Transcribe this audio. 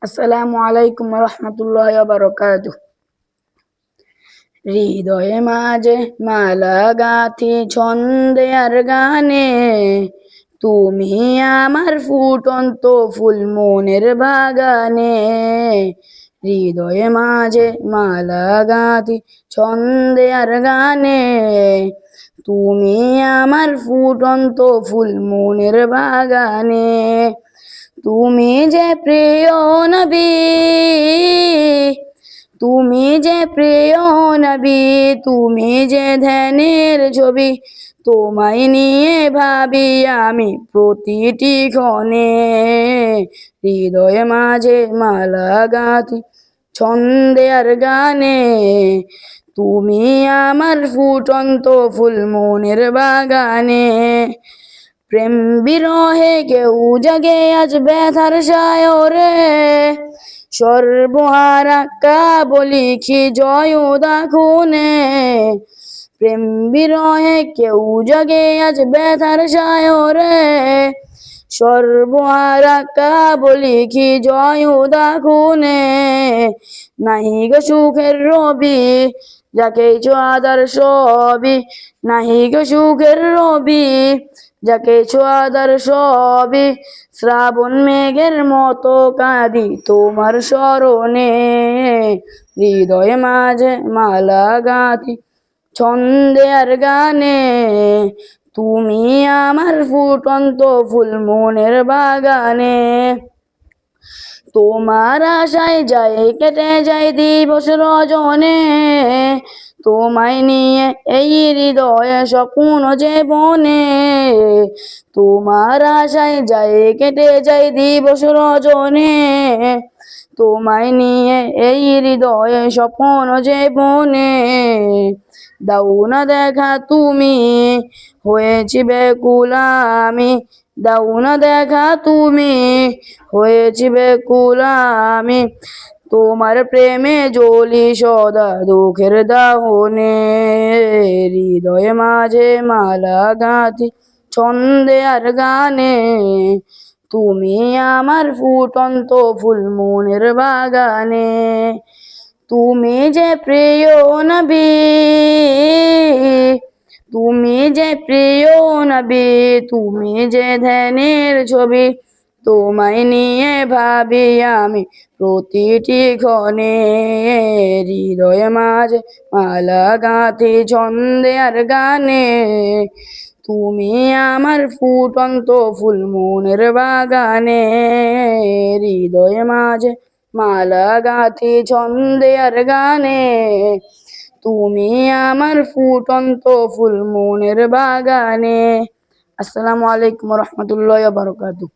আসসালামু আলাইকুম রহমতুল্লাহ বারকাতুহ। হৃদয়ে মাঝে মালা গাঁথি ছন্দে আর গানে, তুমি আমার ফুটন্ত ফুল মনের বাগানে। হৃদয়ে মাঝে মালা গাঁথি ছন্দে আর গানে, তুমি আমার ফুটন্ত ফুল মনের বাগানে। তুমি যে প্রিয় নবী, তুমি যে প্রিয় নবী, তুমি যে ধ্যানের ছবি, তোমায় নিয়ে ভাবি আমি প্রতিটি ক্ষণে। হৃদয়ে মাঝে মালা গাঁথি ছন্দে আর গানে, তুমি আমার ফুটন্ত ফুল মনের বাগানে। প্রেম বিরহে কেউ জাগে আজ ব্যথার সায়রে, সর্বহারা কাবলি কি জয় দাখুনে। প্রেম বিরহে কেউ জাগে আজ ব্যথার সায়রে, সর্বহারা কাবলি কি জয় দাখুনে। নাহি গো সুখের রবি যাকে ছোঁয়াদার সবই, নাহি গো সুখের রবি যাকে ছোঁয়াদার সবই। শ্রাবণ মেঘের মতো কাঁদি তোমার স্মরণে, হৃদয়ে মাঝে মালা গাঁথি ছন্দে আর গানে, তুমি আমার ফুটন্ত ফুল মনের বাগানে। তোমার আশায় যায় কেটে যায় দিবস রজনে, তোমায় নিয়ে এই হৃদয়ে স্বপ্ন যে বনে। তোমার আশায় যায় কেটে যায় দিবস রজনে, তোমায় নিয়ে এই হৃদয়ে স্বপ্ন যে বনে। দাও না দেখা তুমি হয়েছি বেকুল আমি, দাও না দেখা তুমি হয়েছি বেকুল আমি। তোমার প্রেমে জ্বলি সদা দুঃখের দাহনে, হৃদয়ে মাঝে মালা গাঁথি ছন্দে আর গানে, তুমি আমার ফুটন্ত ফুল মনের বাগানে। তুমি যে প্রিয় নবী, তুমি যে প্রিয় নবী, তুমি যে ধ্যানের ছবি, তোমায় নিয়ে ভাবি আমি প্রতিটি ক্ষণে। হৃদয়ে মাঝে মালা গাঁথি ছন্দে আর গানে, তুমি আমার ফুটন্ত ফুল মনের বাগানে। হৃদয়ে মাঝে মালা গাঁথি ছন্দে আর গানে, তুমি আমার ফুটন্ত ফুল মনের বাগানে। আসসালামু আলাইকুম রহমতুল্লাহ বারকাতুহ।